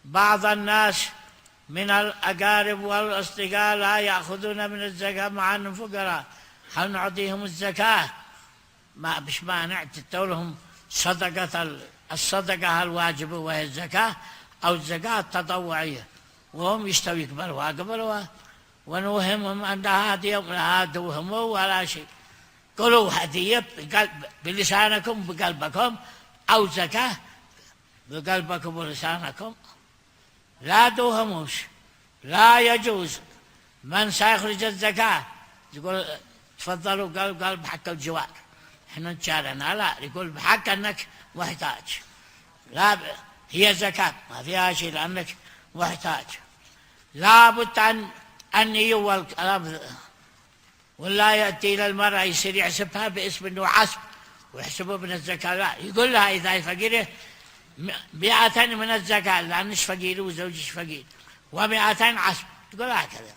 بعض الناس من الأقارب والأصدقاء لا يأخذون من الزكاة مع أنهم فقراء، هل نعطيهم الزكاة؟ ما بش مانع تدولهم الصدقة الواجبة وهي الزكاة، أو الزكاة التطوعية، وهم يستوي يقبلوها قبلوها، ونوهمهم أن هذه لا توهموا ولا شيء. قولوا هدية بلسانكم بقلبكم، أو زكاة بقلبكم ولسانكم، لا توهموش. لا يجوز من سيخرج الزكاة يقول تفضلوا قال بحق الجوار، احنا نتشارنا، لا، يقول بحق أنك محتاج، لا هي زكاة ما فيها شيء لأنك محتاج. لابد أن يول ولا يأتي إلى المرأة يصير يحسبها باسم أنه عصب ويحسبه من الزكاة، لا، يقول لها إذا فقيرة 200 من الزكاة لأنش فقير وزوجش فقير، و200 عصب، تقول هكذا.